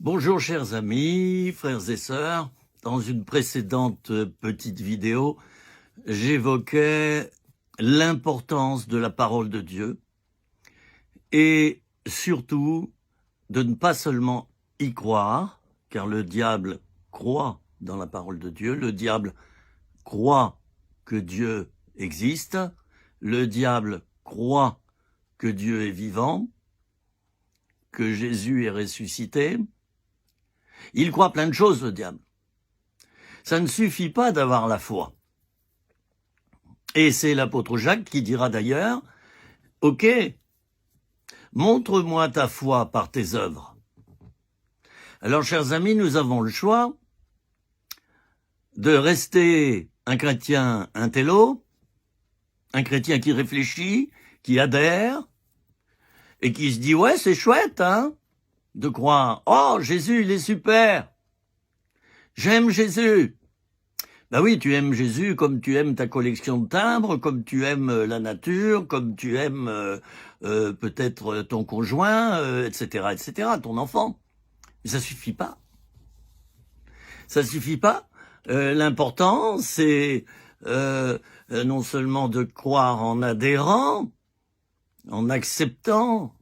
Bonjour chers amis, frères et sœurs. Dans une précédente petite vidéo, j'évoquais l'importance de la parole de Dieu et surtout de ne pas seulement y croire, car le diable croit dans la parole de Dieu, le diable croit que Dieu existe, le diable croit que Dieu est vivant, que Jésus est ressuscité. Il croit plein de choses, le diable. Ça ne suffit pas d'avoir la foi. Et c'est l'apôtre Jacques qui dira d'ailleurs, « Ok, montre-moi ta foi par tes œuvres. » Alors, chers amis, nous avons le choix de rester un chrétien intello, un chrétien qui réfléchit, qui adhère, et qui se dit « Ouais, c'est chouette, hein !» de croire « Oh, Jésus, il est super. J'aime Jésus. » Ben oui, tu aimes Jésus comme tu aimes ta collection de timbres, comme tu aimes la nature, comme tu aimes peut-être ton conjoint, etc., ton enfant. Mais ça suffit pas. Ça suffit pas. L'important, c'est non seulement de croire en adhérant, en acceptant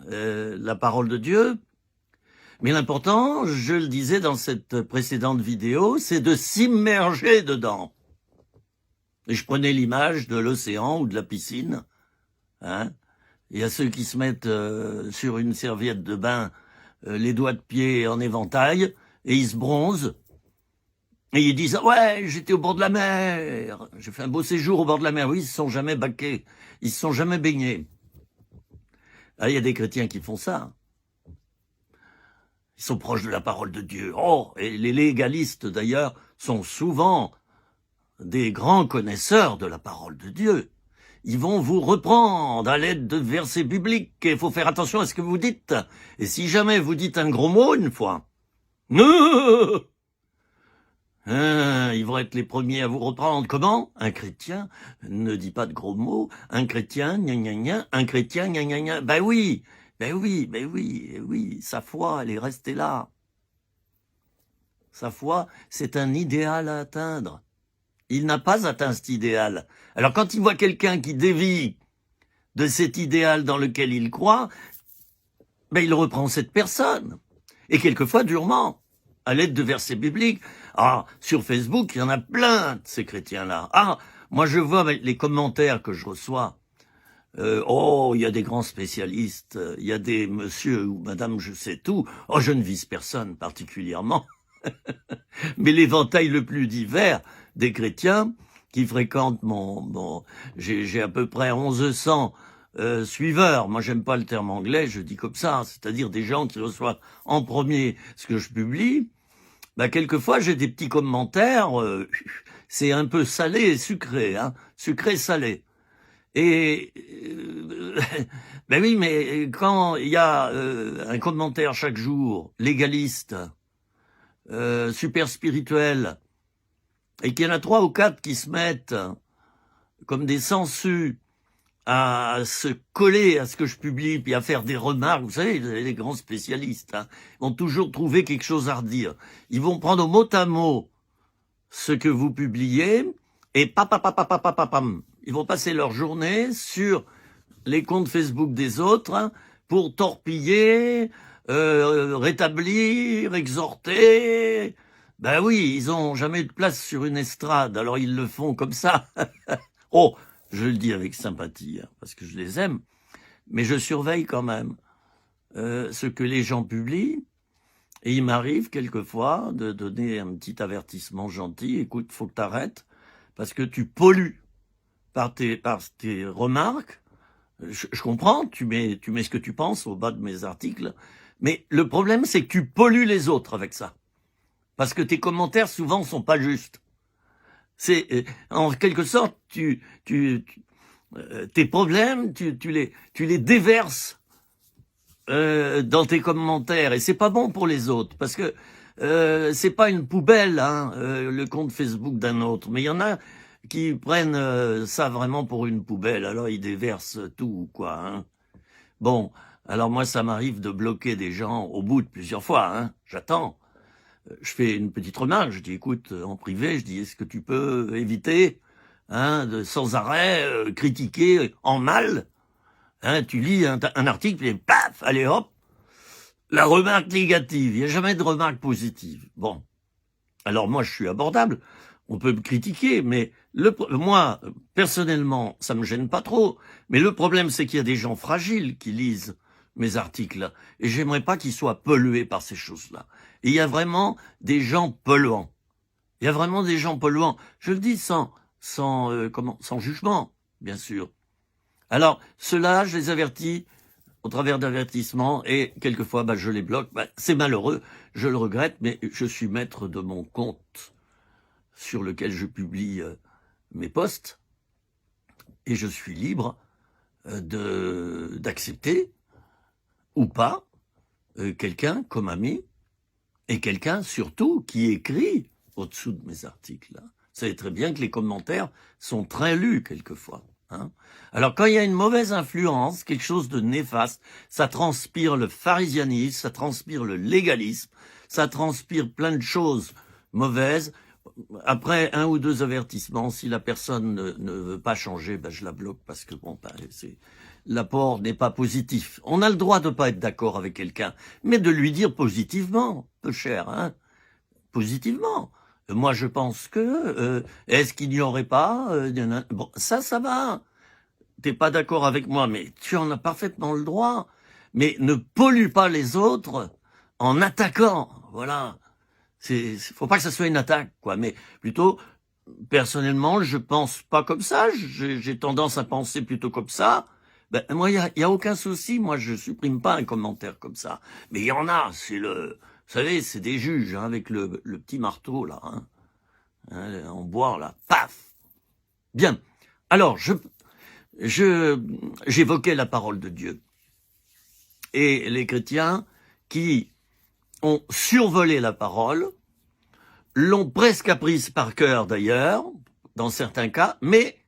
la parole de Dieu, mais l'important, je le disais dans cette précédente vidéo, c'est de s'immerger dedans. Et je prenais l'image de l'océan ou de la piscine. Hein. Il y a ceux qui se mettent sur une serviette de bain, les doigts de pied en éventail, et ils se bronzent. Et ils disent « Ouais, j'étais au bord de la mer, j'ai fait un beau séjour au bord de la mer. » Oui, ils se sont jamais baqués, ils se sont jamais baignés. Ah, il y a des chrétiens qui font ça. Ils sont proches de la parole de Dieu. Oh, et les légalistes, d'ailleurs, sont souvent des grands connaisseurs de la parole de Dieu. Ils vont vous reprendre à l'aide de versets bibliques. Et il faut faire attention à ce que vous dites. Et si jamais vous dites un gros mot une fois, ils vont être les premiers à vous reprendre. Comment? Un chrétien ne dit pas de gros mots. Un chrétien, gna gna gna. Un chrétien, gna gna gna. Ben oui. Ben oui, sa foi, elle est restée là. Sa foi, c'est un idéal à atteindre. Il n'a pas atteint cet idéal. Alors quand il voit quelqu'un qui dévie de cet idéal dans lequel il croit, ben il reprend cette personne. Et quelquefois durement, à l'aide de versets bibliques. Ah, sur Facebook, il y en a plein de ces chrétiens-là. Ah, moi je vois les commentaires que je reçois. Oh, il y a des grands spécialistes, il y a des monsieur ou madame je sais tout. Oh, je ne vise personne particulièrement. Mais l'éventail le plus divers des chrétiens qui fréquentent j'ai à peu près 1100 suiveurs. Moi, j'aime pas le terme anglais, je dis comme ça, c'est-à-dire des gens qui reçoivent en premier ce que je publie. Bah, quelquefois, j'ai des petits commentaires, c'est un peu salé et sucré, hein, sucré-salé. Et ben oui, mais quand il y a un commentaire chaque jour, légaliste, super spirituel, et qu'il y en a 3 ou 4 qui se mettent comme des sangsues à se coller à ce que je publie, puis à faire des remarques, vous savez, les grands spécialistes vont toujours trouver quelque chose à redire. Ils vont prendre au mot à mot ce que vous publiez, et pam, ils vont passer leur journée sur les comptes Facebook des autres pour torpiller, rétablir, exhorter. Ben oui, ils ont jamais de place sur une estrade, alors ils le font comme ça. Oh, je le dis avec sympathie, parce que je les aime, mais je surveille quand même ce que les gens publient. Et il m'arrive quelquefois de donner un petit avertissement gentil. Écoute, faut que t'arrêtes, parce que tu pollues par tes remarques. Je comprends, tu mets ce que tu penses au bas de mes articles, mais le problème, c'est que tu pollues les autres avec ça. Parce que tes commentaires, souvent, sont pas justes. C'est, en quelque sorte, tes problèmes, tu les déverses dans tes commentaires, et c'est pas bon pour les autres, parce que c'est pas une poubelle, le compte Facebook d'un autre, mais il y en a qui prennent ça vraiment pour une poubelle, alors ils déversent tout, quoi. Bon, Alors moi, ça m'arrive de bloquer des gens au bout de plusieurs fois, hein. J'attends. Je fais une petite remarque, je dis, écoute, en privé, je dis, est-ce que tu peux éviter, hein, de sans arrêt critiquer en mal, hein, tu lis un article, et paf, allez hop, la remarque négative, il n'y a jamais de remarque positive. Bon, alors moi je suis abordable, on peut me critiquer, mais moi, personnellement, ça me gêne pas trop, mais le problème c'est qu'il y a des gens fragiles qui lisent mes articles, et j'aimerais pas qu'ils soient pollués par ces choses-là. Et il y a vraiment des gens polluants. Il y a vraiment des gens polluants. Je le dis sans jugement, bien sûr. Alors, ceux-là, je les avertis au travers d'avertissements et quelquefois, je les bloque. C'est malheureux, je le regrette, mais je suis maître de mon compte sur lequel je publie mes posts et je suis libre d'accepter ou pas quelqu'un comme ami et quelqu'un surtout qui écrit au-dessous de mes articles. Vous savez très bien que les commentaires sont très lus quelquefois. Hein. Alors quand il y a une mauvaise influence, quelque chose de néfaste, ça transpire le pharisianisme, ça transpire le légalisme, ça transpire plein de choses mauvaises. Après un ou deux avertissements, si la personne ne veut pas changer, je la bloque parce que l'apport n'est pas positif. On a le droit de pas être d'accord avec quelqu'un, mais de lui dire positivement, peu cher, hein, positivement. Moi, je pense que est-ce qu'il n'y aurait pas bon, ça va. T'es pas d'accord avec moi, mais tu en as parfaitement le droit. Mais ne pollue pas les autres en attaquant. Voilà. Faut pas que ça soit une attaque, quoi. Mais plutôt, personnellement, je pense pas comme ça. J'ai tendance à penser plutôt comme ça. Moi, il y a aucun souci. Moi, je supprime pas un commentaire comme ça. Mais il y en a. Vous savez, c'est des juges hein, avec le petit marteau là, hein, en bois là. Paf. Bien. Alors, j'évoquais la parole de Dieu et les chrétiens qui ont survolé la parole, l'ont presque apprise par cœur d'ailleurs, dans certains cas, mais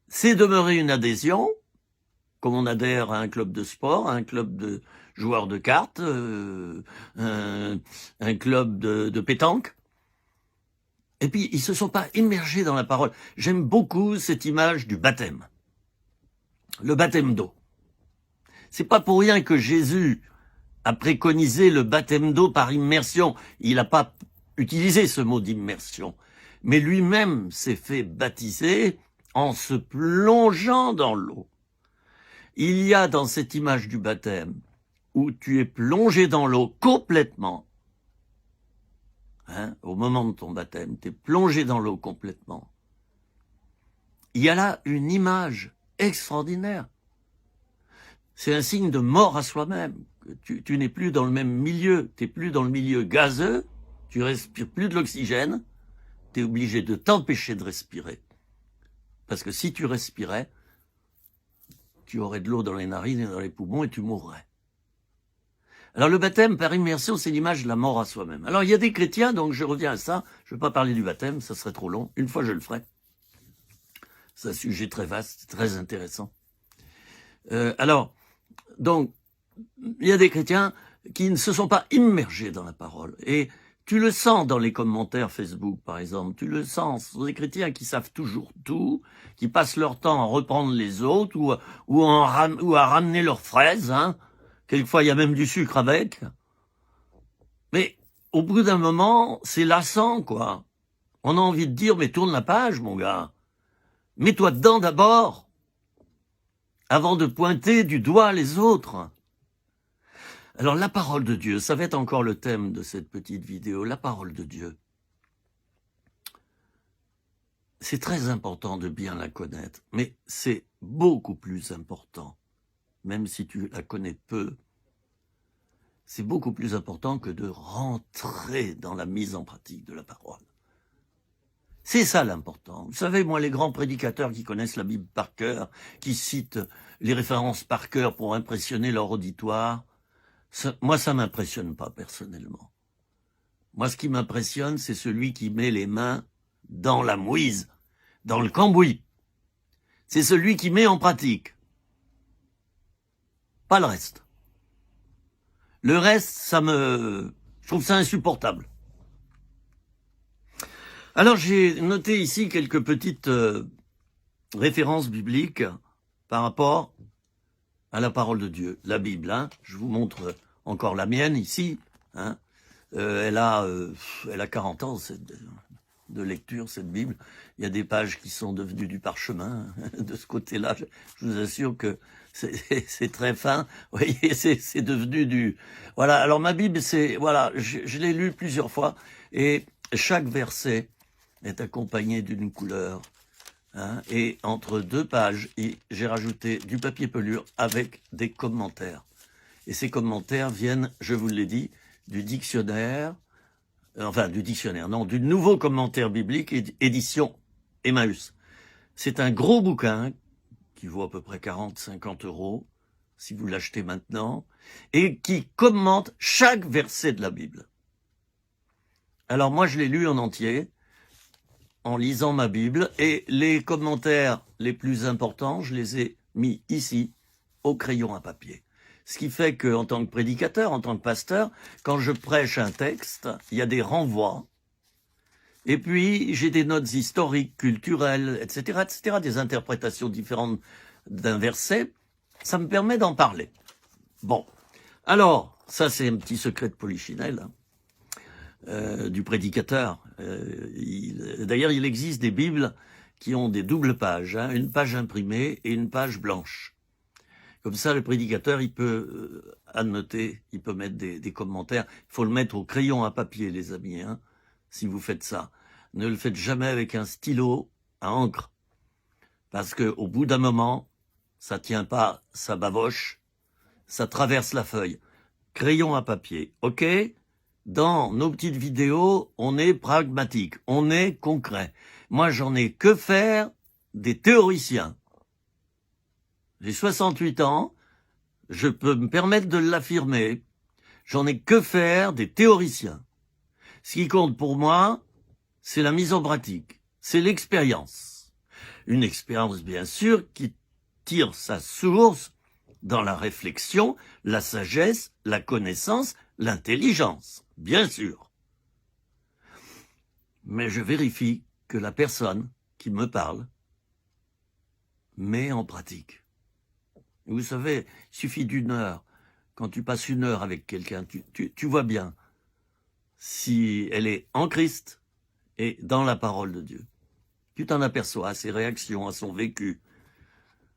c'est demeuré une adhésion, comme on adhère à un club de sport, à un club de joueurs de cartes, un club de pétanque. Et puis, ils se sont pas immergés dans la parole. J'aime beaucoup cette image du baptême. Le baptême d'eau. C'est pas pour rien que Jésus a préconisé le baptême d'eau par immersion. Il n'a pas utilisé ce mot d'immersion. Mais lui-même s'est fait baptiser en se plongeant dans l'eau. Il y a dans cette image du baptême où tu es plongé dans l'eau complètement, hein, au moment de ton baptême, tu es plongé dans l'eau complètement. Il y a là une image extraordinaire. C'est un signe de mort à soi-même. Tu n'es plus dans le même milieu, tu n'es plus dans le milieu gazeux, tu respires plus de l'oxygène, tu es obligé de t'empêcher de respirer. Parce que si tu respirais, tu aurais de l'eau dans les narines et dans les poumons et tu mourrais. Alors le baptême par immersion, c'est l'image de la mort à soi-même. Alors il y a des chrétiens, donc je reviens à ça, je ne vais pas parler du baptême, ça serait trop long, une fois je le ferai. C'est un sujet très vaste, très intéressant. Donc, il y a des chrétiens qui ne se sont pas immergés dans la parole. Et tu le sens dans les commentaires Facebook, par exemple. Tu le sens. Ce sont des chrétiens qui savent toujours tout, qui passent leur temps à reprendre les autres ou à ramener leurs fraises. Hein. Quelquefois, il y a même du sucre avec. Mais au bout d'un moment, c'est lassant, quoi. On a envie de dire, mais tourne la page, mon gars. Mets-toi dedans d'abord, avant de pointer du doigt les autres. Alors la parole de Dieu, ça va être encore le thème de cette petite vidéo, la parole de Dieu. C'est très important de bien la connaître, mais c'est beaucoup plus important, même si tu la connais peu, c'est beaucoup plus important que de rentrer dans la mise en pratique de la parole. C'est ça l'important. Vous savez, moi, les grands prédicateurs qui connaissent la Bible par cœur, qui citent les références par cœur pour impressionner leur auditoire, moi, ça m'impressionne pas personnellement. Moi, ce qui m'impressionne, c'est celui qui met les mains dans la mouise, dans le cambouis. C'est celui qui met en pratique. Pas le reste. Le reste, je trouve ça insupportable. Alors, j'ai noté ici quelques petites références bibliques par rapport à la parole de Dieu, la Bible. Hein. Je vous montre encore la mienne ici. Hein. Elle a 40 ans de lecture, cette Bible. Il y a des pages qui sont devenues du parchemin. De ce côté-là, je vous assure que c'est très fin. Vous voyez, c'est devenu du... Voilà, alors ma Bible, voilà, je l'ai lue plusieurs fois, et chaque verset est accompagné d'une couleur. Hein, et entre deux pages, j'ai rajouté du papier pelure avec des commentaires. Et ces commentaires viennent, je vous l'ai dit, du dictionnaire, du nouveau commentaire biblique, édition Emmaüs. C'est un gros bouquin qui vaut à peu près 40-50 € si vous l'achetez maintenant, et qui commente chaque verset de la Bible. Alors moi, je l'ai lu en entier, en lisant ma Bible, et les commentaires les plus importants, je les ai mis ici, au crayon à papier. Ce qui fait qu'en tant que prédicateur, en tant que pasteur, quand je prêche un texte, il y a des renvois, et puis j'ai des notes historiques, culturelles, etc., des interprétations différentes d'un verset. Ça me permet d'en parler. Bon, alors, ça c'est un petit secret de Polichinelle, du prédicateur. D'ailleurs, il existe des Bibles qui ont des doubles pages, hein, une page imprimée et une page blanche. Comme ça, le prédicateur, il peut annoter, il peut mettre des commentaires. Il faut le mettre au crayon à papier, les amis, hein, si vous faites ça. Ne le faites jamais avec un stylo à encre, parce qu'au bout d'un moment, ça tient pas, ça bavoche, ça traverse la feuille. Crayon à papier, ok ? Dans nos petites vidéos, on est pragmatique, on est concret. Moi, j'en ai que faire des théoriciens. J'ai 68 ans, je peux me permettre de l'affirmer. J'en ai que faire des théoriciens. Ce qui compte pour moi, c'est la mise en pratique, c'est l'expérience. Une expérience, bien sûr, qui tire sa source dans la réflexion, la sagesse, la connaissance, l'intelligence, bien sûr. Mais je vérifie que la personne qui me parle met en pratique. Vous savez, il suffit d'une heure. Quand tu passes une heure avec quelqu'un, tu vois bien si elle est en Christ et dans la parole de Dieu. Tu t'en aperçois à ses réactions, à son vécu,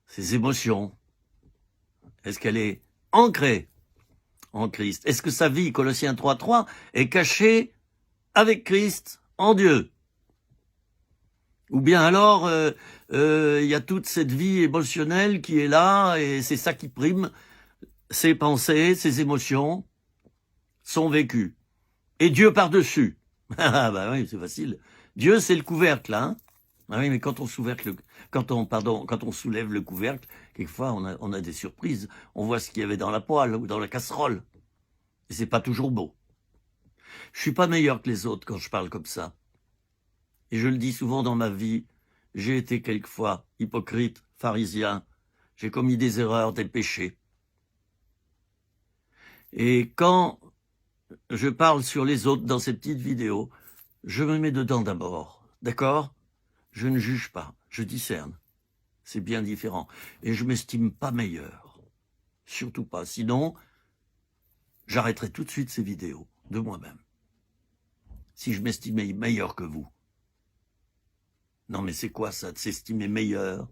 ses émotions. Est-ce qu'elle est ancrée en Christ? Est-ce que sa vie, Colossiens 3.3, est cachée avec Christ en Dieu? Ou bien alors, y a toute cette vie émotionnelle qui est là, et c'est ça qui prime ses pensées, ses émotions, son vécu. Et Dieu par-dessus. Ah bah oui, c'est facile. Dieu, c'est le couvercle, hein. Ah oui, mais quand on soulève le couvercle, quelquefois on a des surprises. On voit ce qu'il y avait dans la poêle ou dans la casserole. Et c'est pas toujours beau. Je suis pas meilleur que les autres quand je parle comme ça. Et je le dis souvent dans ma vie, j'ai été quelquefois hypocrite, pharisien, j'ai commis des erreurs, des péchés. Et quand je parle sur les autres dans ces petites vidéos, je me mets dedans d'abord, d'accord ? Je ne juge pas, je discerne. C'est bien différent. Et je m'estime pas meilleur. Surtout pas. Sinon, j'arrêterai tout de suite ces vidéos, de moi-même. Si je m'estimais meilleur que vous. Non mais c'est quoi ça, de s'estimer meilleur,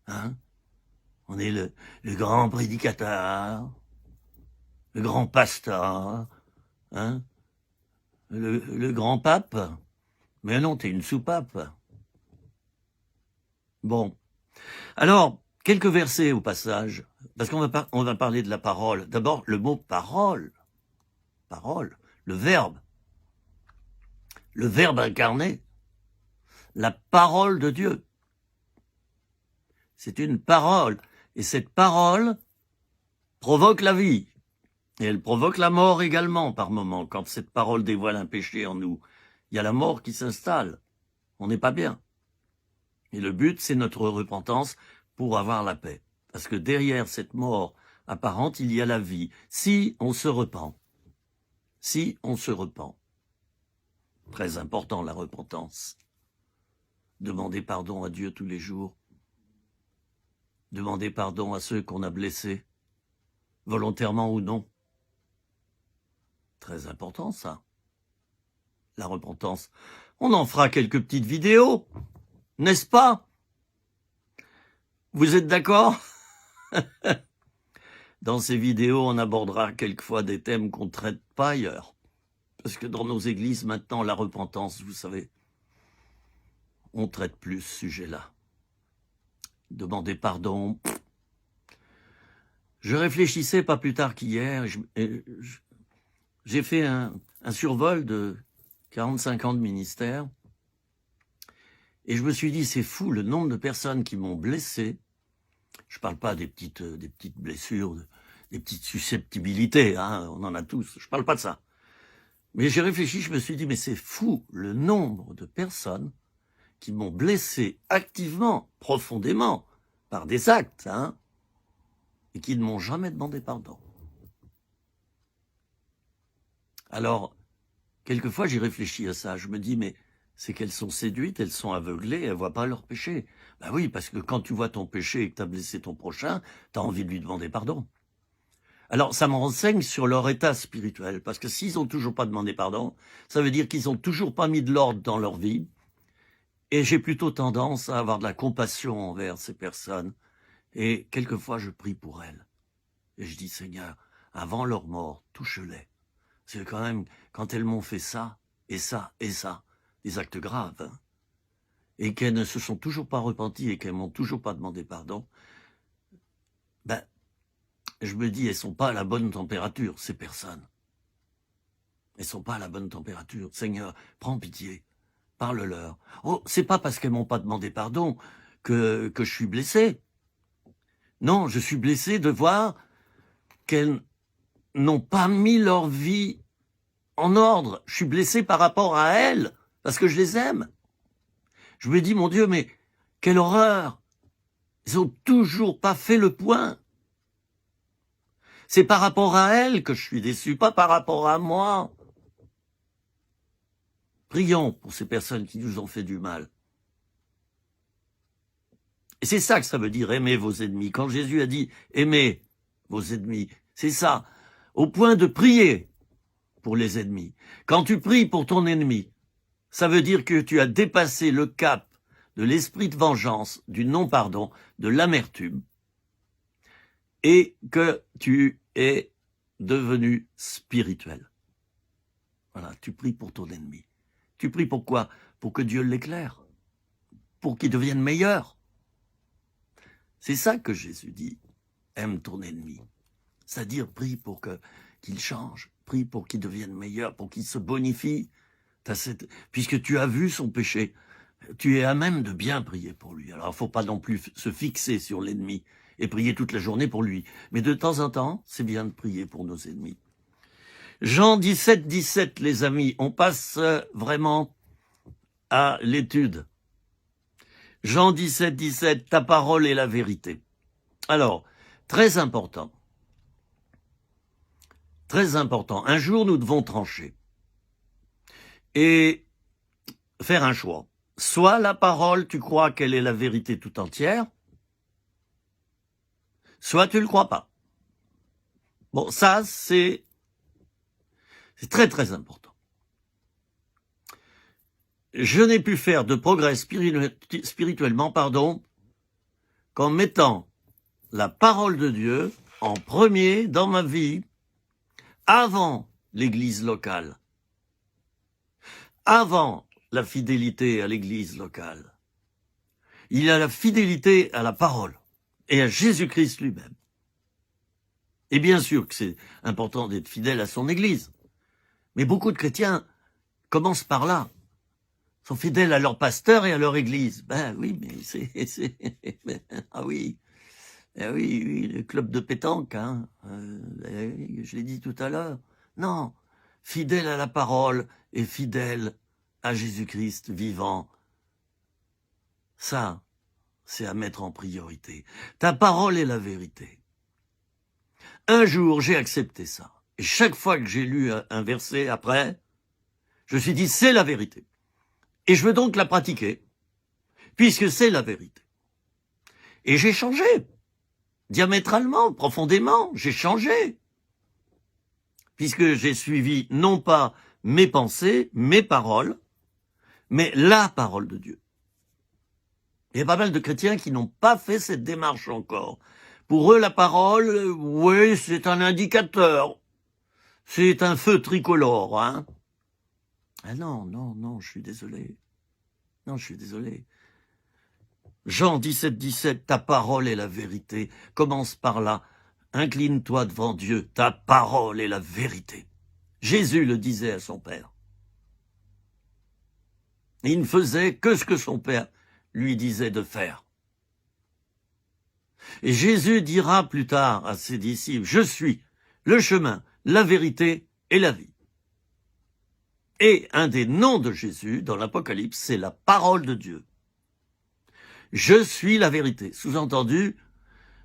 hein? On est le grand prédicateur, le grand pasteur, hein? Le grand pape. Mais non, t'es une soupape. Bon. Alors, quelques versets au passage, parce qu'on va parler de la parole. D'abord, le mot parole. Parole, le verbe incarné. La parole de Dieu. C'est une parole. Et cette parole provoque la vie. Et elle provoque la mort également par moments. Quand cette parole dévoile un péché en nous, il y a la mort qui s'installe. On n'est pas bien. Et le but, c'est notre repentance pour avoir la paix. Parce que derrière cette mort apparente, il y a la vie. Si on se repent. Si on se repent. Très important, la repentance. Demander pardon à Dieu tous les jours. Demander pardon à ceux qu'on a blessés, volontairement ou non. Très important, ça. La repentance. On en fera quelques petites vidéos, n'est-ce pas? Vous êtes d'accord? Dans ces vidéos, on abordera quelquefois des thèmes qu'on ne traite pas ailleurs. Parce que dans nos églises, maintenant, la repentance, vous savez, on ne traite plus ce sujet-là. Demander pardon. Je réfléchissais pas plus tard qu'hier, j'ai fait un survol de 45 ans de ministère, et je me suis dit, c'est fou le nombre de personnes qui m'ont blessé. Je parle pas des petites blessures, des petites susceptibilités, hein, on en a tous, je parle pas de ça. Mais j'ai réfléchi, je me suis dit, mais c'est fou le nombre de personnes qui m'ont blessé activement, profondément, par des actes, hein, et qui ne m'ont jamais demandé pardon. Alors, quelquefois, j'ai réfléchi à ça. Je me dis, mais c'est qu'elles sont séduites, elles sont aveuglées, elles ne voient pas leur péché. Ben oui, parce que quand tu vois ton péché et que tu as blessé ton prochain, tu as envie de lui demander pardon. Alors, ça me renseigne sur leur état spirituel, parce que s'ils n'ont toujours pas demandé pardon, ça veut dire qu'ils n'ont toujours pas mis de l'ordre dans leur vie. Et j'ai plutôt tendance à avoir de la compassion envers ces personnes. Et quelquefois, je prie pour elles. Et je dis, Seigneur, avant leur mort, touche-les. C'est quand même, quand elles m'ont fait ça, et ça, et ça, des actes graves, hein, et qu'elles ne se sont toujours pas repenties et qu'elles m'ont toujours pas demandé pardon, ben, je me dis, elles sont pas à la bonne température, ces personnes. Elles sont pas à la bonne température. Seigneur, prends pitié, parle-leur. Oh, c'est pas parce qu'elles m'ont pas demandé pardon que je suis blessé. Non, je suis blessé de voir qu'elles n'ont pas mis leur vie en ordre. Je suis blessé par rapport à elles, parce que je les aime. Je me dis, mon Dieu, mais quelle horreur! Ils n'ont toujours pas fait le point. C'est par rapport à elles que je suis déçu, pas par rapport à moi. Prions pour ces personnes qui nous ont fait du mal. Et c'est ça que ça veut dire, aimer vos ennemis. Quand Jésus a dit, aimez vos ennemis, c'est ça. Au point de prier pour les ennemis. Quand tu pries pour ton ennemi, ça veut dire que tu as dépassé le cap de l'esprit de vengeance, du non-pardon, de l'amertume, et que tu es devenu spirituel. Voilà, tu pries pour ton ennemi. Tu pries pour quoi? Pour que Dieu l'éclaire, pour qu'il devienne meilleur. C'est ça que Jésus dit, aime ton ennemi. C'est-à-dire, prie pour qu'il change, prie pour qu'il devienne meilleur, pour qu'il se bonifie. Puisque tu as vu son péché, tu es à même de bien prier pour lui. Alors, il ne faut pas non plus se fixer sur l'ennemi et prier toute la journée pour lui. Mais de temps en temps, c'est bien de prier pour nos ennemis. Jean 17, 17, les amis, on passe vraiment à l'étude. Jean 17, 17, ta parole est la vérité. Alors, très important. Très important. Un jour, nous devons trancher et faire un choix. Soit la parole, tu crois qu'elle est la vérité tout entière, soit tu ne le crois pas. Bon, ça, c'est très, très important. Je n'ai pu faire de progrès spirituellement, qu'en mettant la parole de Dieu en premier dans ma vie, avant l'église locale, avant la fidélité à l'église locale. Il y a la fidélité à la parole et à Jésus-Christ lui-même. Et bien sûr que c'est important d'être fidèle à son église. Mais beaucoup de chrétiens commencent par là. Sont fidèles à leur pasteur et à leur église. Ben oui, mais ah oui. Oui, le club de pétanque, hein. Je l'ai dit tout à l'heure. Non, fidèle à la parole et fidèle à Jésus-Christ vivant. Ça, c'est à mettre en priorité. Ta parole est la vérité. Un jour, j'ai accepté ça. Et chaque fois que j'ai lu un verset après, je me suis dit, c'est la vérité. Et je veux donc la pratiquer, puisque c'est la vérité. Et j'ai changé. Diamétralement, profondément, j'ai changé. Puisque j'ai suivi non pas mes pensées, mes paroles, mais la parole de Dieu. Il y a pas mal de chrétiens qui n'ont pas fait cette démarche encore. Pour eux, la parole, oui, c'est un indicateur. C'est un feu tricolore, hein. Ah non, non, non, je suis désolé. Non, je suis désolé. Jean 17, 17, ta parole est la vérité. Commence par là. Incline-toi devant Dieu, ta parole est la vérité. Jésus le disait à son Père. Il ne faisait que ce que son Père lui disait de faire. Et Jésus dira plus tard à ses disciples, je suis le chemin, la vérité et la vie. Et un des noms de Jésus dans l'Apocalypse, c'est la parole de Dieu. Je suis la vérité. Sous-entendu,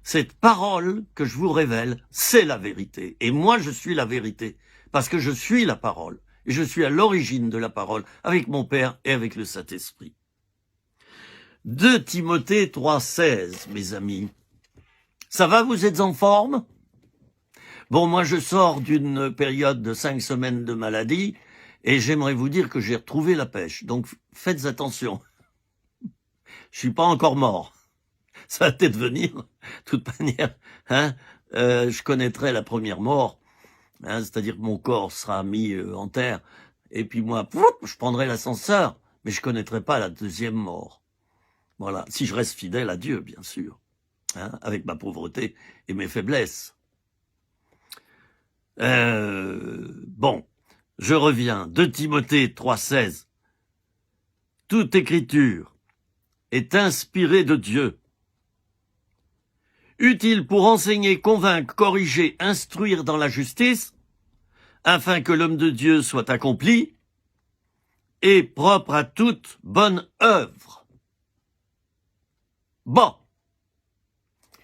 cette parole que je vous révèle, c'est la vérité. Et moi, je suis la vérité, parce que je suis la parole. Et je suis à l'origine de la parole, avec mon Père et avec le Saint-Esprit. 2 Timothée 3,16, mes amis. Ça va, vous êtes en forme? Bon, moi, je sors d'une période de 5 semaines de maladie, et j'aimerais vous dire que j'ai retrouvé la pêche. Donc, faites attention. Je suis pas encore mort. Ça va peut-être venir. De toute manière, hein, je connaîtrai la première mort. Hein, c'est-à-dire que mon corps sera mis en terre. Et puis moi, je prendrai l'ascenseur. Mais je connaîtrai pas la deuxième mort. Voilà. Si je reste fidèle à Dieu, bien sûr. Hein, avec ma pauvreté et mes faiblesses. Bon. Je reviens. 2 Timothée 3,16. Toute écriture est inspirée de Dieu, utile pour enseigner, convaincre, corriger, instruire dans la justice, afin que l'homme de Dieu soit accompli et propre à toute bonne œuvre. Bon,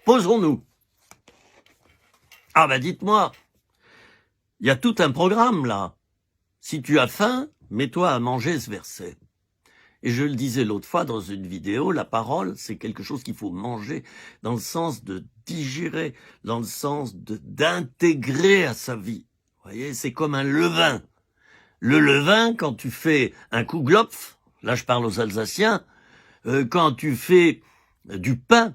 posons-nous. Ah ben dites-moi, il y a tout un programme là. Si tu as faim, mets-toi à manger ce verset. Et je le disais l'autre fois dans une vidéo, la parole, c'est quelque chose qu'il faut manger dans le sens de digérer, dans le sens d'intégrer à sa vie. Vous voyez, c'est comme un levain. Le levain, quand tu fais un Kuglopf, là je parle aux Alsaciens, quand tu fais du pain,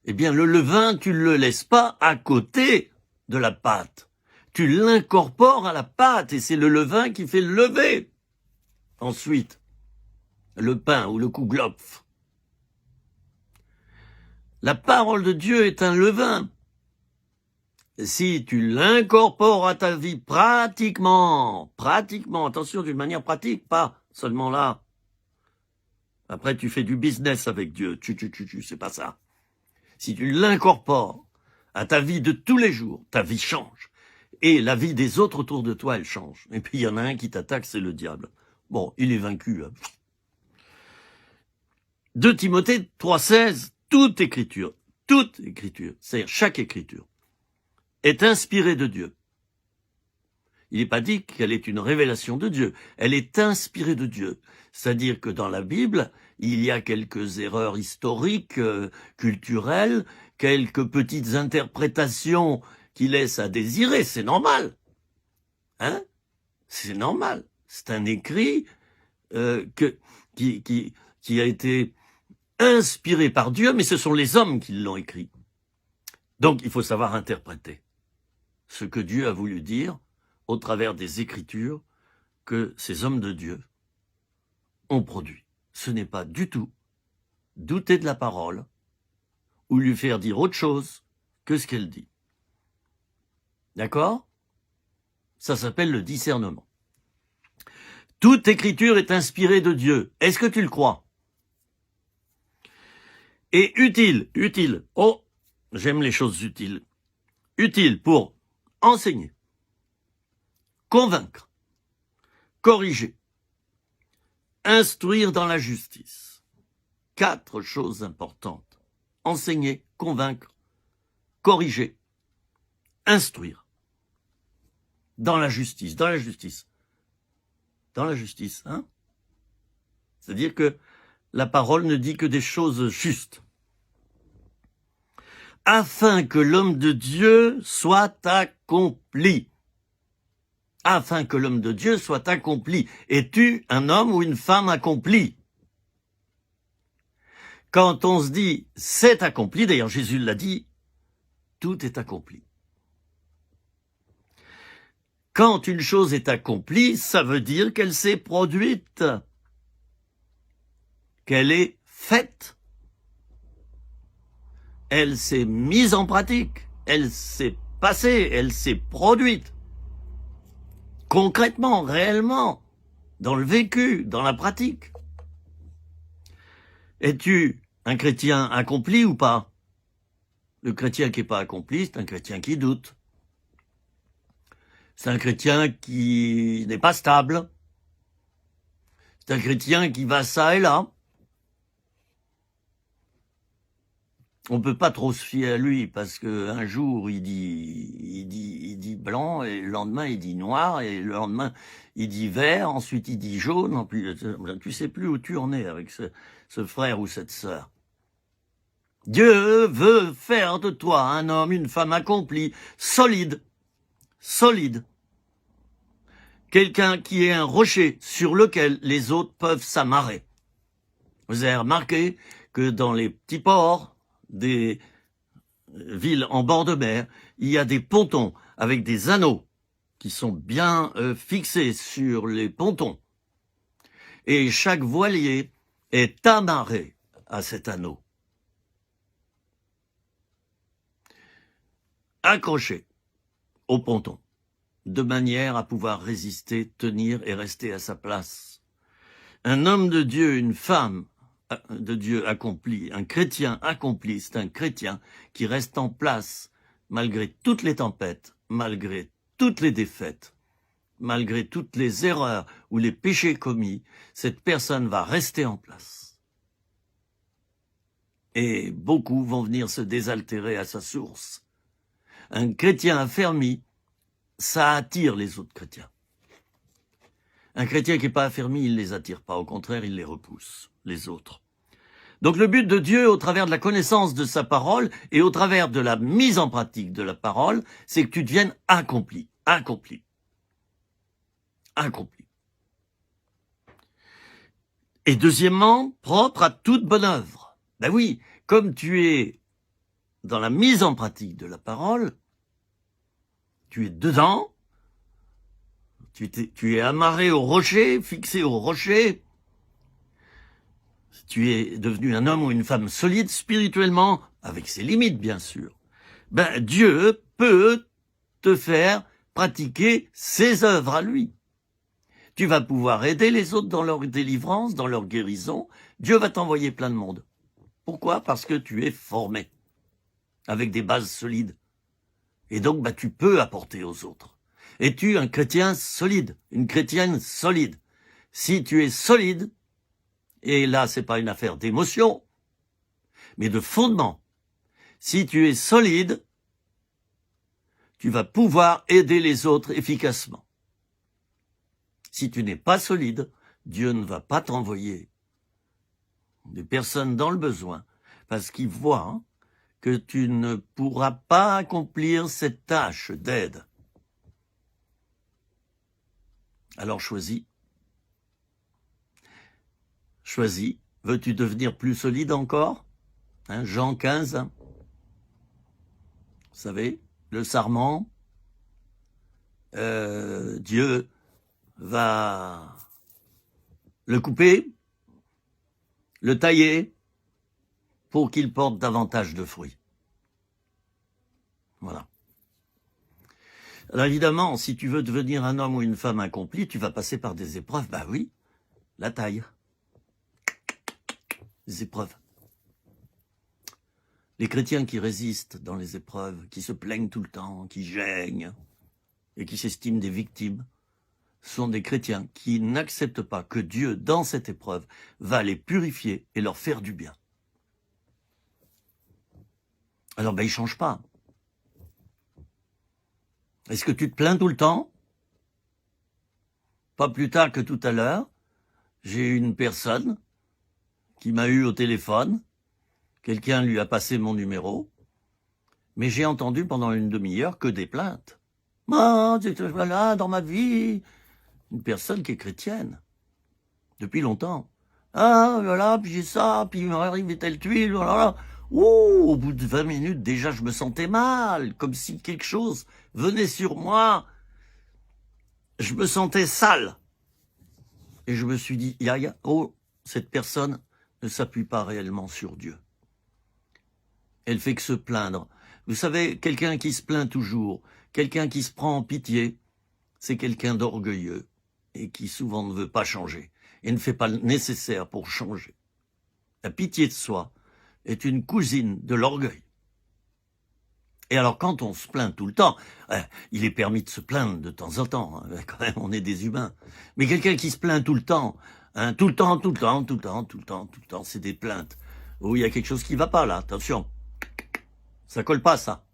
eh bien le levain, tu ne le laisses pas à côté de la pâte. Tu l'incorpores à la pâte et c'est le levain qui fait lever. Ensuite, le pain ou le Kuglopf. La parole de Dieu est un levain. Si tu l'incorpores à ta vie pratiquement, attention, d'une manière pratique, pas seulement là. Après, tu fais du business avec Dieu. C'est pas ça. Si tu l'incorpores à ta vie de tous les jours, ta vie change. Et la vie des autres autour de toi, elle change. Et puis, il y en a un qui t'attaque, c'est le diable. Bon, il est vaincu. 2 Timothée 3,16, toute écriture, c'est-à-dire chaque écriture, est inspirée de Dieu. Il n'est pas dit qu'elle est une révélation de Dieu, elle est inspirée de Dieu. C'est-à-dire que dans la Bible, il y a quelques erreurs historiques, culturelles, quelques petites interprétations qui laissent à désirer, c'est normal. Hein? C'est normal. C'est un écrit qui a été inspiré par Dieu, mais ce sont les hommes qui l'ont écrit. Donc il faut savoir interpréter ce que Dieu a voulu dire au travers des Écritures que ces hommes de Dieu ont produit. Ce n'est pas du tout douter de la parole ou lui faire dire autre chose que ce qu'elle dit. D'accord? Ça s'appelle le discernement. Toute écriture est inspirée de Dieu. Est-ce que tu le crois? Et utile. Oh, j'aime les choses utiles. Utile pour enseigner, convaincre, corriger, instruire dans la justice. 4 choses importantes. Enseigner, convaincre, corriger, instruire. Dans la justice, hein. C'est-à-dire que la parole ne dit que des choses justes. Afin que l'homme de Dieu soit accompli. Afin que l'homme de Dieu soit accompli. Es-tu un homme ou une femme accompli? Quand on se dit c'est accompli, d'ailleurs Jésus l'a dit, tout est accompli. Quand une chose est accomplie, ça veut dire qu'elle s'est produite, qu'elle est faite, elle s'est mise en pratique, elle s'est passée, elle s'est produite, concrètement, réellement, dans le vécu, dans la pratique. Es-tu un chrétien accompli ou pas? Le chrétien qui n'est pas accompli, c'est un chrétien qui doute. C'est un chrétien qui n'est pas stable. C'est un chrétien qui va ça et là. On peut pas trop se fier à lui parce que un jour il dit blanc et le lendemain il dit noir et le lendemain il dit vert, ensuite il dit jaune. Tu sais plus où tu en es avec ce frère ou cette sœur. Dieu veut faire de toi un homme, une femme accomplie, solide. Quelqu'un qui est un rocher sur lequel les autres peuvent s'amarrer. Vous avez remarqué que dans les petits ports des villes en bord de mer, il y a des pontons avec des anneaux qui sont bien fixés sur les pontons. Et chaque voilier est amarré à cet anneau. Accroché au ponton, de manière à pouvoir résister, tenir et rester à sa place. Un homme de Dieu, une femme de Dieu accompli, un chrétien accompli, c'est un chrétien qui reste en place malgré toutes les tempêtes, malgré toutes les défaites, malgré toutes les erreurs ou les péchés commis, cette personne va rester en place. Et beaucoup vont venir se désaltérer à sa source. Un chrétien affermi, ça attire les autres chrétiens. Un chrétien qui n'est pas affermi, il ne les attire pas. Au contraire, il les repousse, les autres. Donc le but de Dieu, au travers de la connaissance de sa parole et au travers de la mise en pratique de la parole, c'est que tu deviennes accompli. Et deuxièmement, propre à toute bonne œuvre. Ben oui, comme tu es dans la mise en pratique de la parole, tu es dedans, tu es amarré au rocher, fixé au rocher, tu es devenu un homme ou une femme solide spirituellement, avec ses limites bien sûr. Ben Dieu peut te faire pratiquer ses œuvres à lui. Tu vas pouvoir aider les autres dans leur délivrance, dans leur guérison. Dieu va t'envoyer plein de monde. Pourquoi? Parce que tu es formé, avec des bases solides. Et donc, tu peux apporter aux autres. Es-tu un chrétien solide, une chrétienne solide? Si tu es solide, et là, c'est pas une affaire d'émotion, mais de fondement. Si tu es solide, tu vas pouvoir aider les autres efficacement. Si tu n'es pas solide, Dieu ne va pas t'envoyer des personnes dans le besoin, parce qu'il voit que tu ne pourras pas accomplir cette tâche d'aide. Alors choisis. Veux-tu devenir plus solide encore? Jean 15. Vous savez, le sarment. Dieu va le couper, le tailler, pour qu'il porte davantage de fruits. Voilà. Alors évidemment, si tu veux devenir un homme ou une femme accompli, tu vas passer par des épreuves. Ben oui, la taille. Les épreuves. Les chrétiens qui résistent dans les épreuves, qui se plaignent tout le temps, qui gênent et qui s'estiment des victimes, sont des chrétiens qui n'acceptent pas que Dieu, dans cette épreuve, va les purifier et leur faire du bien. Alors ils ne changent pas. Est-ce que tu te plains tout le temps? Pas plus tard que tout à l'heure, j'ai une personne qui m'a eu au téléphone. Quelqu'un lui a passé mon numéro. Mais j'ai entendu pendant une demi-heure que des plaintes. Ah, voilà, dans ma vie, une personne qui est chrétienne, depuis longtemps. Ah, voilà, puis j'ai ça, puis il m'arrive telle tuile, voilà. Ouh, au bout de 20 minutes, déjà, je me sentais mal, comme si quelque chose venait sur moi. Je me sentais sale. Et je me suis dit, oh, cette personne ne s'appuie pas réellement sur Dieu. Elle fait que se plaindre. Vous savez, quelqu'un qui se plaint toujours, quelqu'un qui se prend en pitié, c'est quelqu'un d'orgueilleux et qui souvent ne veut pas changer et ne fait pas le nécessaire pour changer. La pitié de soi est une cousine de l'orgueil. Et alors quand on se plaint tout le temps, il est permis de se plaindre de temps en temps, hein, quand même on est des humains. Mais quelqu'un qui se plaint tout le temps, tout le temps, c'est des plaintes. Oh, il y a quelque chose qui va pas là, attention. Ça colle pas, ça.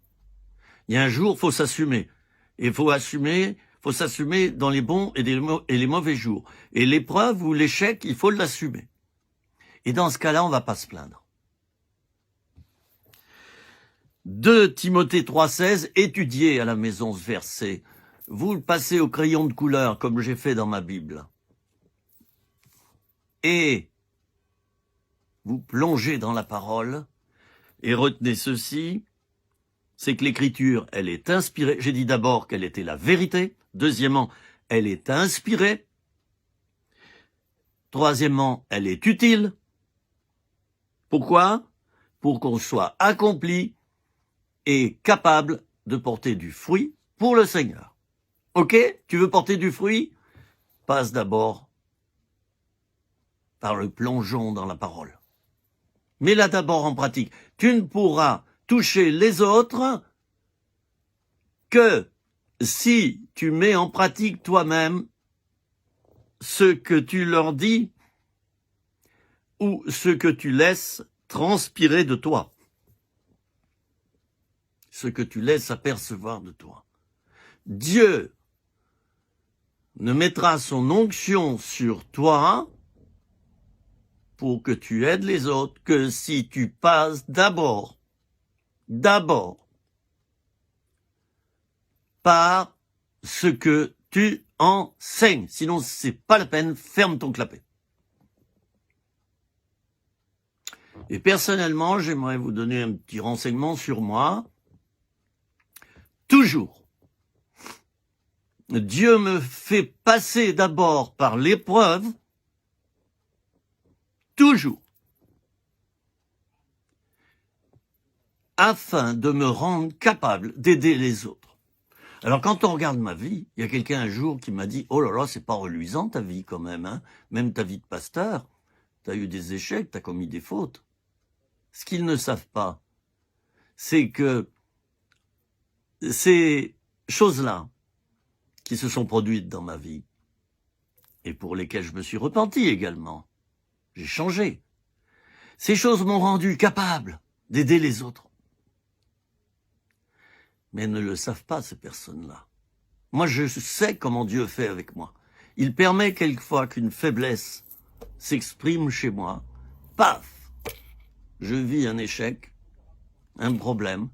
Il y a un jour, faut s'assumer. Et faut s'assumer dans les bons et les mauvais jours. Et l'épreuve ou l'échec, il faut l'assumer. Et dans ce cas-là, on va pas se plaindre. 2 Timothée 3,16, étudiez à la maison ce verset. Vous le passez au crayon de couleur, comme j'ai fait dans ma Bible. Et vous plongez dans la parole, et retenez ceci, c'est que l'écriture, elle est inspirée. J'ai dit d'abord qu'elle était la vérité. Deuxièmement, elle est inspirée. Troisièmement, elle est utile. Pourquoi? Pour qu'on soit accompli et capable de porter du fruit pour le Seigneur. Ok? Tu veux porter du fruit? Passe d'abord par le plongeon dans la parole. Mets-la d'abord en pratique. Tu ne pourras toucher les autres que si tu mets en pratique toi-même ce que tu leur dis ou ce que tu laisses transpirer de toi. Ce que tu laisses apercevoir de toi. Dieu ne mettra son onction sur toi pour que tu aides les autres que si tu passes d'abord par ce que tu enseignes. Sinon, c'est pas la peine, ferme ton clapet. Et personnellement, j'aimerais vous donner un petit renseignement sur moi. Toujours, Dieu me fait passer d'abord par l'épreuve, toujours, afin de me rendre capable d'aider les autres. Alors quand on regarde ma vie, il y a quelqu'un un jour qui m'a dit « Oh là là, c'est pas reluisant ta vie quand même, hein. Même ta vie de pasteur, t'as eu des échecs, t'as commis des fautes. » Ce qu'ils ne savent pas, c'est que ces choses-là qui se sont produites dans ma vie et pour lesquelles je me suis repenti également, j'ai changé. Ces choses m'ont rendu capable d'aider les autres. Mais elles ne le savent pas, ces personnes-là. Moi, je sais comment Dieu fait avec moi. Il permet quelquefois qu'une faiblesse s'exprime chez moi. Paf! Je vis un échec, un problème.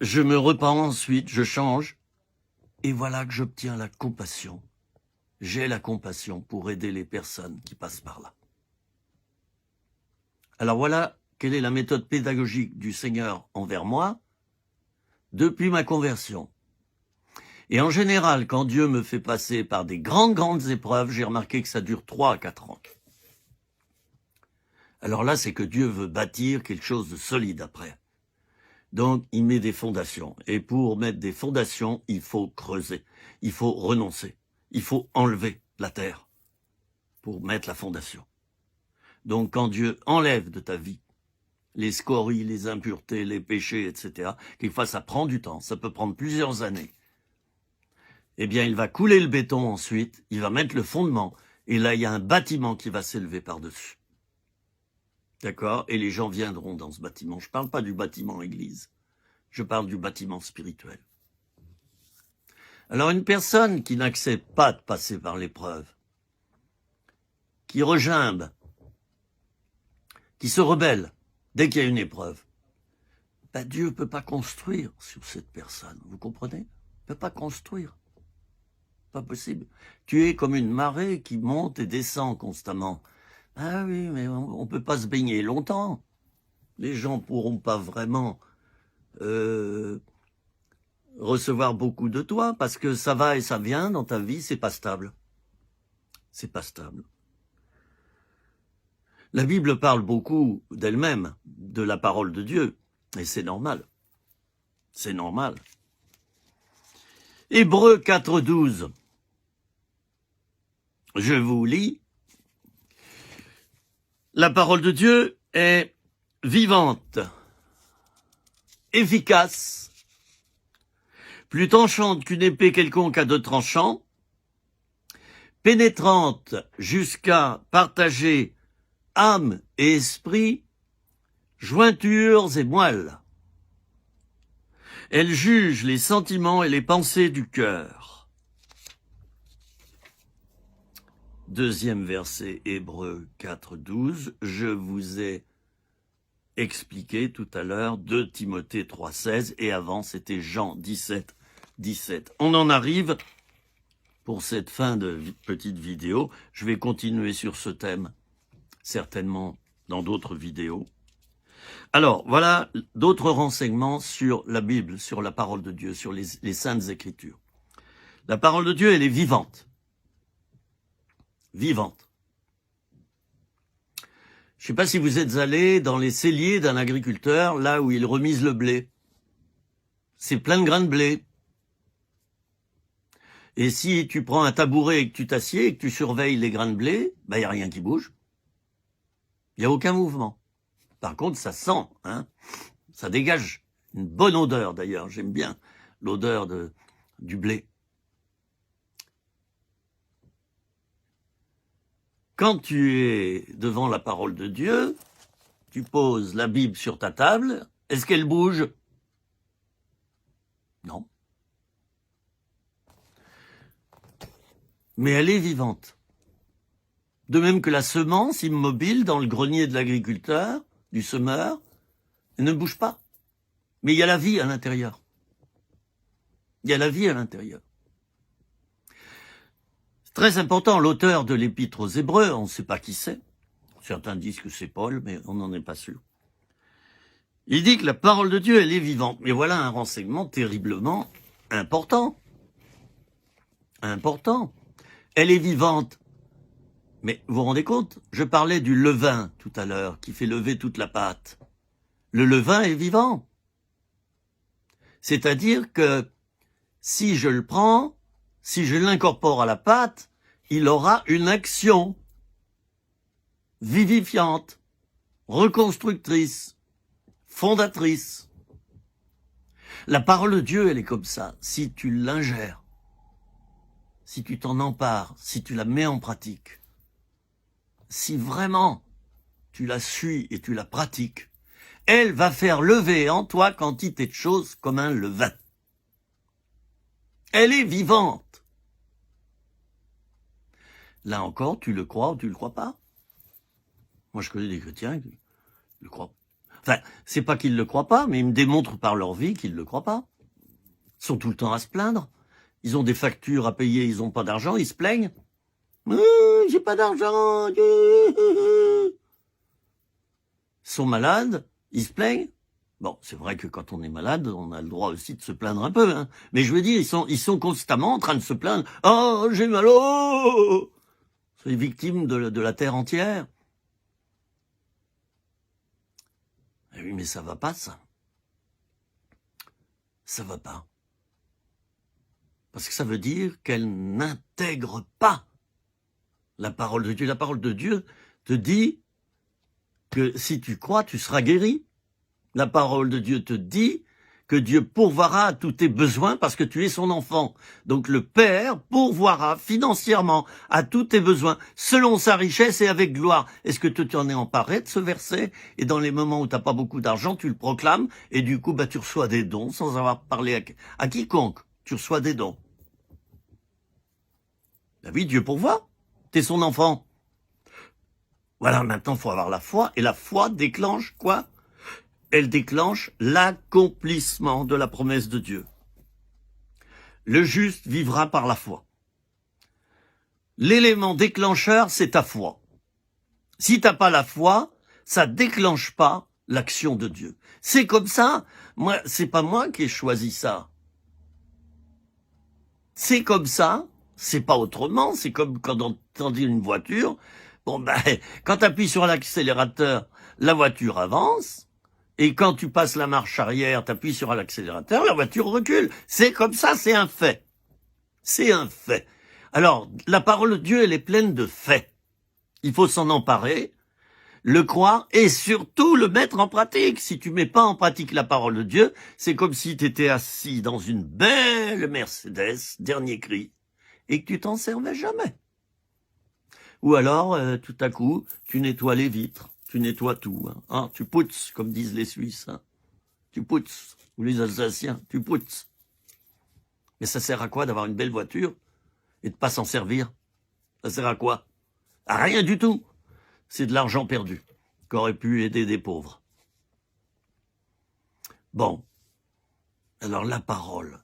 Je me repens ensuite, je change, et voilà que j'obtiens la compassion. J'ai la compassion pour aider les personnes qui passent par là. Alors voilà quelle est la méthode pédagogique du Seigneur envers moi depuis ma conversion. Et en général, quand Dieu me fait passer par des grandes épreuves, j'ai remarqué que ça dure 3 à 4 ans. Alors là, c'est que Dieu veut bâtir quelque chose de solide après. Donc, il met des fondations. Et pour mettre des fondations, il faut creuser. Il faut renoncer. Il faut enlever la terre pour mettre la fondation. Donc, quand Dieu enlève de ta vie les scories, les impuretés, les péchés, etc., quelquefois ça prend du temps, ça peut prendre plusieurs années, eh bien, il va couler le béton ensuite, il va mettre le fondement, et là, il y a un bâtiment qui va s'élever par-dessus. D'accord? Et les gens viendront dans ce bâtiment. Je ne parle pas du bâtiment église. Je parle du bâtiment spirituel. Alors une personne qui n'accepte pas de passer par l'épreuve, qui regimbe, qui se rebelle dès qu'il y a une épreuve, ben Dieu ne peut pas construire sur cette personne, vous comprenez? Il ne peut pas construire. Pas possible. Tu es comme une marée qui monte et descend constamment. Ah oui, mais on ne peut pas se baigner longtemps. Les gens ne pourront pas vraiment recevoir beaucoup de toi parce que ça va et ça vient dans ta vie, c'est pas stable. C'est pas stable. La Bible parle beaucoup d'elle-même, de la parole de Dieu, et c'est normal. C'est normal. Hébreux 4,12. Je vous lis. La parole de Dieu est vivante, efficace, plus tranchante qu'une épée quelconque à deux tranchants, pénétrante jusqu'à partager âme et esprit, jointures et moelles. Elle juge les sentiments et les pensées du cœur. Deuxième verset, Hébreux 4,12. Je vous ai expliqué tout à l'heure 2 Timothée 3,16 et avant c'était Jean 17. On en arrive pour cette fin de petite vidéo. Je vais continuer sur ce thème, certainement dans d'autres vidéos. Alors, voilà d'autres renseignements sur la Bible, sur la parole de Dieu, sur les Saintes Écritures. La parole de Dieu, elle est vivante. Vivante. Je ne sais pas si vous êtes allés dans les celliers d'un agriculteur, là où il remise le blé. C'est plein de grains de blé. Et si tu prends un tabouret et que tu t'assieds et que tu surveilles les grains de blé, ben, il n'y a rien qui bouge. Il n'y a aucun mouvement. Par contre, ça sent, hein. Ça dégage une bonne odeur d'ailleurs. J'aime bien l'odeur du blé. Quand tu es devant la parole de Dieu, tu poses la Bible sur ta table, est-ce qu'elle bouge? Non. Mais elle est vivante. De même que la semence immobile dans le grenier de l'agriculteur, du semeur, elle ne bouge pas. Mais il y a la vie à l'intérieur. Il y a la vie à l'intérieur. Très important, l'auteur de l'épître aux Hébreux, on ne sait pas qui c'est. Certains disent que c'est Paul, mais on n'en est pas sûr. Il dit que la parole de Dieu, elle est vivante. Mais voilà un renseignement terriblement important. Important. Elle est vivante. Mais vous vous rendez compte? Je parlais du levain tout à l'heure, qui fait lever toute la pâte. Le levain est vivant. C'est-à-dire que si je le prends, si je l'incorpore à la pâte, il aura une action vivifiante, reconstructrice, fondatrice. La parole de Dieu, elle est comme ça. Si tu l'ingères, si tu t'en empares, si tu la mets en pratique, si vraiment tu la suis et tu la pratiques, elle va faire lever en toi quantité de choses comme un levain. Elle est vivante. Là encore, tu le crois ou tu le crois pas? Moi, je connais des chrétiens qui le croient. Enfin, c'est pas qu'ils le croient pas, mais ils me démontrent par leur vie qu'ils le croient pas. Ils sont tout le temps à se plaindre. Ils ont des factures à payer, ils ont pas d'argent, ils se plaignent. J'ai pas d'argent. Ils sont malades, ils se plaignent. Bon, c'est vrai que quand on est malade, on a le droit aussi de se plaindre un peu, hein. Mais je veux dire, ils sont constamment en train de se plaindre. Oh, j'ai mal, oh! C'est les victimes de la terre entière. Eh oui, mais ça va pas, ça. Ça va pas. Parce que ça veut dire qu'elle n'intègre pas la parole de Dieu. La parole de Dieu te dit que si tu crois, tu seras guéri. La parole de Dieu te dit que Dieu pourvoira à tous tes besoins parce que tu es son enfant. Donc le Père pourvoira financièrement à tous tes besoins selon sa richesse et avec gloire. Est-ce que tu en es emparé de ce verset? Et dans les moments où tu n'as pas beaucoup d'argent, tu le proclames et du coup tu reçois des dons sans avoir parlé à quiconque. Tu reçois des dons. Ben oui, Dieu pourvoit. T'es son enfant. Voilà, maintenant il faut avoir la foi. Et la foi déclenche quoi? Elle déclenche l'accomplissement de la promesse de Dieu. Le juste vivra par la foi. L'élément déclencheur, c'est ta foi. Si t'as pas la foi, ça déclenche pas l'action de Dieu. C'est comme ça. Moi, c'est pas moi qui ai choisi ça. C'est comme ça. C'est pas autrement. C'est comme quand on tendit une voiture. Bon ben, quand t'appuies sur l'accélérateur, la voiture avance. Et quand tu passes la marche arrière, t'appuies sur l'accélérateur, la voiture recule. C'est comme ça, c'est un fait. C'est un fait. Alors, la parole de Dieu, elle est pleine de faits. Il faut s'en emparer, le croire et surtout le mettre en pratique. Si tu mets pas en pratique la parole de Dieu, c'est comme si tu étais assis dans une belle Mercedes, dernier cri, et que tu t'en servais jamais. Ou alors, tout à coup, tu nettoies les vitres. Tu nettoies tout. Hein. Tu poutses, comme disent les Suisses. Hein. Tu poutses. Ou les Alsaciens, tu poutses. Mais ça sert à quoi d'avoir une belle voiture et de pas s'en servir? Ça sert à quoi? À rien du tout. C'est de l'argent perdu qu'aurait pu aider des pauvres. Bon. Alors la parole,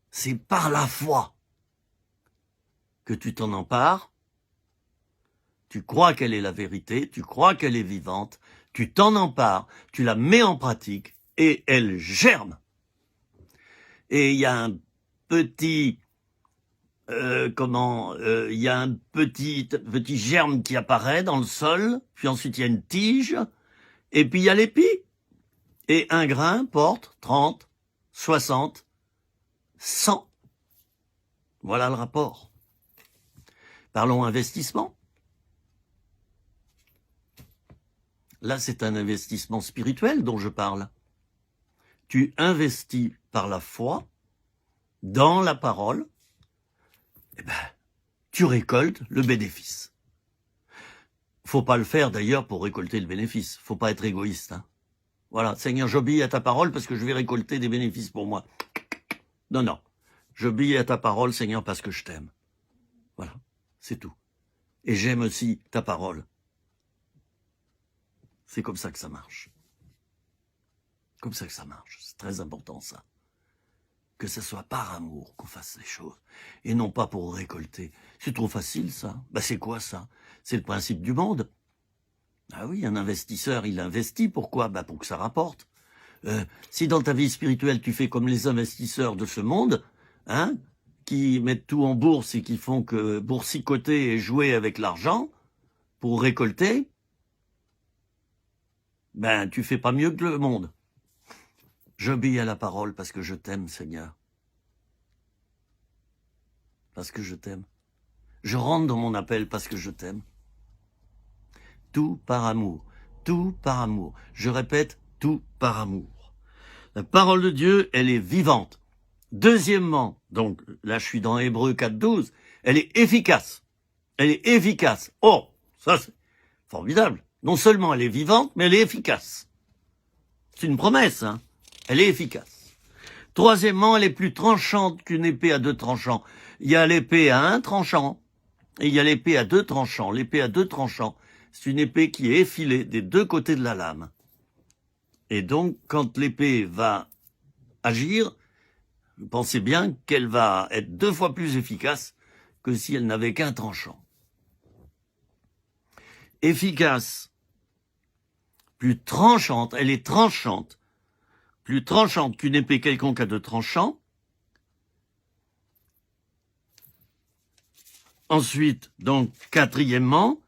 c'est par la foi que tu t'en empares. Tu crois qu'elle est la vérité, tu crois qu'elle est vivante, tu t'en empares, tu la mets en pratique et elle germe. Et il y a un petit, il y a un petit germe qui apparaît dans le sol, puis ensuite il y a une tige, et puis il y a l'épi. Et un grain porte 30, 60, 100. Voilà le rapport. Parlons investissement. Là, c'est un investissement spirituel dont je parle. Tu investis par la foi dans la parole, eh ben, tu récoltes le bénéfice. Faut pas le faire d'ailleurs pour récolter le bénéfice. Faut pas être égoïste. Hein. Voilà, Seigneur, j'obéis à ta parole parce que je vais récolter des bénéfices pour moi. Non, non. J'obéis à ta parole, Seigneur, parce que je t'aime. Voilà, c'est tout. Et j'aime aussi ta parole. C'est comme ça que ça marche. Comme ça que ça marche. C'est très important, ça. Que ce soit par amour qu'on fasse les choses. Et non pas pour récolter. C'est trop facile, ça. Ben, c'est quoi, ça? C'est le principe du monde. Ah oui, un investisseur, il investit. Pourquoi? Ben, pour que ça rapporte. Si dans ta vie spirituelle, tu fais comme les investisseurs de ce monde, hein, qui mettent tout en bourse et qui font que boursicoter et jouer avec l'argent pour récolter, ben, tu fais pas mieux que le monde. J'obéis à la parole parce que je t'aime, Seigneur. Parce que je t'aime. Je rentre dans mon appel parce que je t'aime. Tout par amour. Tout par amour. Je répète, tout par amour. La parole de Dieu, elle est vivante. Deuxièmement, donc là je suis dans Hébreux 4.12, elle est efficace. Elle est efficace. Oh, ça c'est formidable. Non seulement elle est vivante, mais elle est efficace. C'est une promesse, hein. Elle est efficace. Troisièmement, elle est plus tranchante qu'une épée à 2 tranchants. Il y a l'épée à 1 tranchant et il y a l'épée à 2 tranchants. L'épée à 2 tranchants, c'est une épée qui est effilée des 2 côtés de la lame. Et donc, quand l'épée va agir, pensez bien qu'elle va être 2 fois plus efficace que si elle n'avait qu'un tranchant. Efficace, plus tranchante, elle est tranchante, plus tranchante qu'une épée quelconque à 2 tranchants. Ensuite, donc, quatrièmement,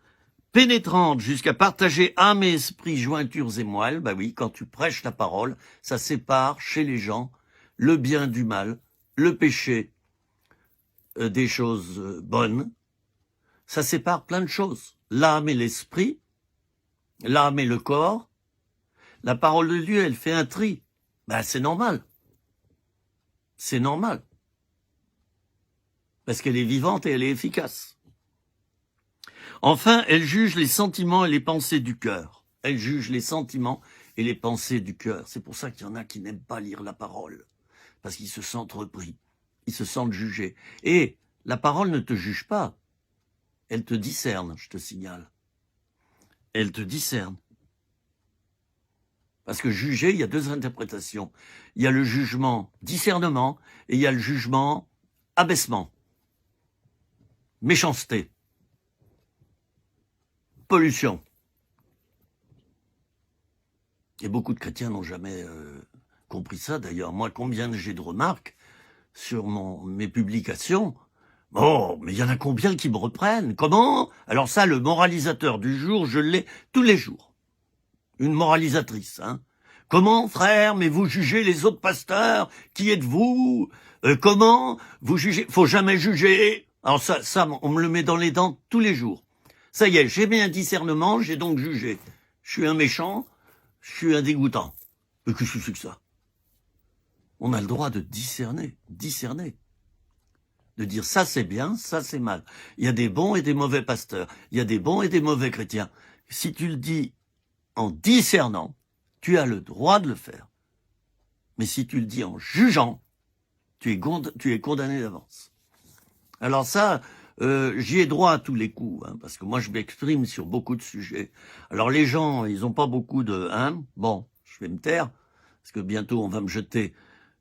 pénétrante jusqu'à partager âme et esprit, jointures et moelle. Bah oui, quand tu prêches la parole, ça sépare chez les gens le bien du mal, le péché des choses bonnes. Ça sépare plein de choses. L'âme et l'esprit, l'âme et le corps. La parole de Dieu, elle fait un tri. Ben, c'est normal. C'est normal. Parce qu'elle est vivante et elle est efficace. Enfin, elle juge les sentiments et les pensées du cœur. Elle juge les sentiments et les pensées du cœur. C'est pour ça qu'il y en a qui n'aiment pas lire la parole. Parce qu'ils se sentent repris. Ils se sentent jugés. Et la parole ne te juge pas. Elle te discerne, je te signale. Elle te discerne. Parce que juger, il y a deux interprétations. Il y a le jugement discernement et il y a le jugement abaissement. Méchanceté. Pollution. Et beaucoup de chrétiens n'ont jamais compris ça. D'ailleurs, moi, combien j'ai de remarques sur mes publications. Oh, mais il y en a combien qui me reprennent? Comment? Alors ça, le moralisateur du jour, je l'ai tous les jours. Une moralisatrice, hein. Comment, frère, mais vous jugez les autres pasteurs? Qui êtes-vous? Comment vous jugez? Faut jamais juger. Alors ça, on me le met dans les dents tous les jours. Ça y est, j'ai mis un discernement, j'ai donc jugé. Je suis un méchant, je suis un dégoûtant. Mais qu'est-ce que c'est que ça? On a le droit de discerner. De dire ça c'est bien, ça c'est mal. Il y a des bons et des mauvais pasteurs. Il y a des bons et des mauvais chrétiens. Si tu le dis en discernant, tu as le droit de le faire. Mais si tu le dis en jugeant, tu es condamné d'avance. Alors ça, j'y ai droit à tous les coups, hein, parce que moi je m'exprime sur beaucoup de sujets. Alors les gens, ils n'ont pas beaucoup de... bon, je vais me taire, parce que bientôt on va me jeter.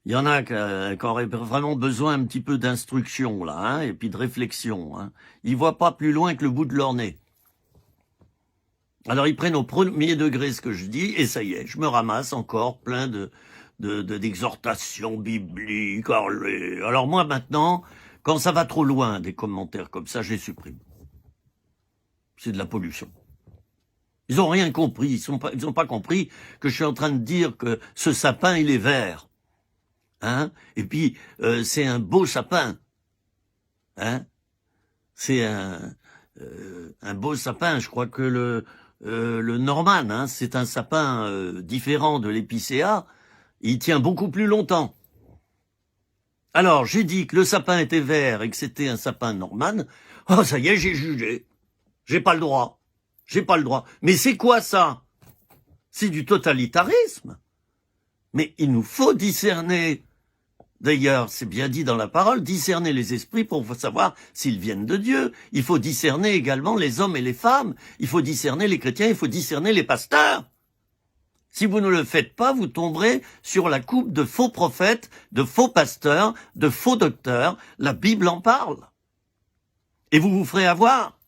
Il y en a qui auraient vraiment besoin un petit peu d'instruction, là, hein, et puis de réflexion. Hein. Ils voient pas plus loin que le bout de leur nez. Alors ils prennent au premier degré ce que je dis, et ça y est, je me ramasse encore plein d'exhortations bibliques. Alors moi maintenant, quand ça va trop loin, des commentaires comme ça, je les supprime. C'est de la pollution. Ils ont rien compris, ils ont pas compris que je suis en train de dire que ce sapin, il est vert. Hein? Et puis, c'est un beau sapin. Hein? C'est un beau sapin. Je crois que le Norman, hein, c'est un sapin différent de l'épicéa. Il tient beaucoup plus longtemps. Alors, j'ai dit que le sapin était vert et que c'était un sapin Norman. Oh, ça y est, j'ai jugé. J'ai pas le droit. Mais c'est quoi ça? C'est du totalitarisme. Mais il nous faut discerner. D'ailleurs, c'est bien dit dans la parole, discerner les esprits pour savoir s'ils viennent de Dieu. Il faut discerner également les hommes et les femmes. Il faut discerner les chrétiens, il faut discerner les pasteurs. Si vous ne le faites pas, vous tomberez sur la coupe de faux prophètes, de faux pasteurs, de faux docteurs. La Bible en parle. Et vous vous ferez avoir.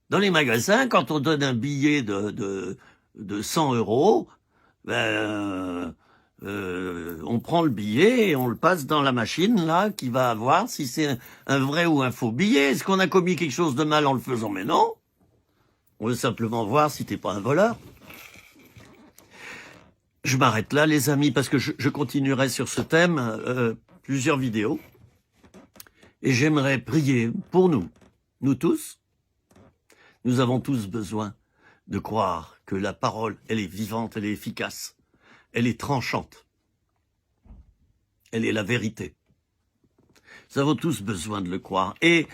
Dans les magasins, quand on donne un billet de 100 €, on prend le billet et on le passe dans la machine là qui va voir si c'est un vrai ou un faux billet. Est-ce qu'on a commis quelque chose de mal en le faisant? Mais non. On veut simplement voir si t'es pas un voleur. Je m'arrête là, les amis, parce que je continuerai sur ce thème plusieurs vidéos. Et j'aimerais prier pour nous tous. Nous avons tous besoin de croire que la parole, elle est vivante, elle est efficace, elle est tranchante. Elle est la vérité. Nous avons tous besoin de le croire et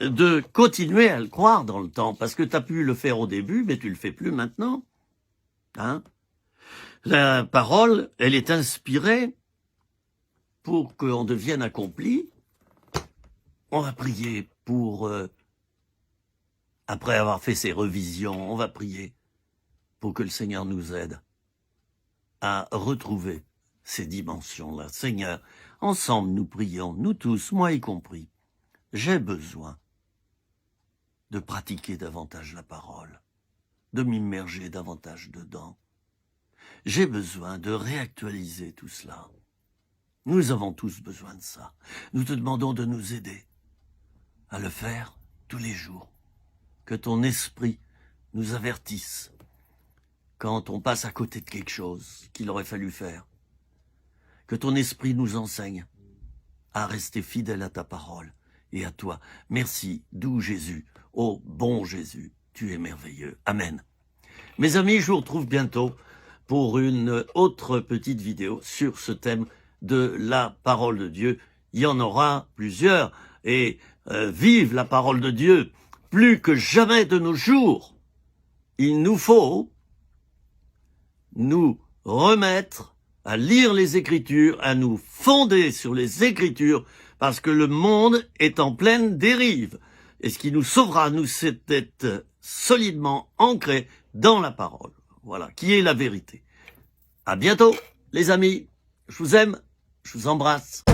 de continuer à le croire dans le temps, parce que tu as pu le faire au début, mais tu le fais plus maintenant. Hein? La parole, elle est inspirée pour qu'on devienne accompli. On va prier pour... après avoir fait ces revisions, on va prier pour que le Seigneur nous aide à retrouver ces dimensions-là. Seigneur, ensemble nous prions, nous tous, moi y compris. J'ai besoin de pratiquer davantage la parole, de m'immerger davantage dedans. J'ai besoin de réactualiser tout cela. Nous avons tous besoin de ça. Nous te demandons de nous aider à le faire tous les jours. Que ton esprit nous avertisse quand on passe à côté de quelque chose qu'il aurait fallu faire. Que ton esprit nous enseigne à rester fidèle à ta parole et à toi. Merci, doux Jésus, ô bon Jésus, tu es merveilleux. Amen. Mes amis, je vous retrouve bientôt pour une autre petite vidéo sur ce thème de la parole de Dieu. Il y en aura plusieurs. Et vive la parole de Dieu plus que jamais de nos jours. Il nous faut nous remettre à lire les Écritures, à nous fonder sur les Écritures, parce que le monde est en pleine dérive. Et ce qui nous sauvera, nous, c'est d'être solidement ancré dans la parole. Voilà, qui est la vérité. À bientôt, les amis. Je vous aime, je vous embrasse.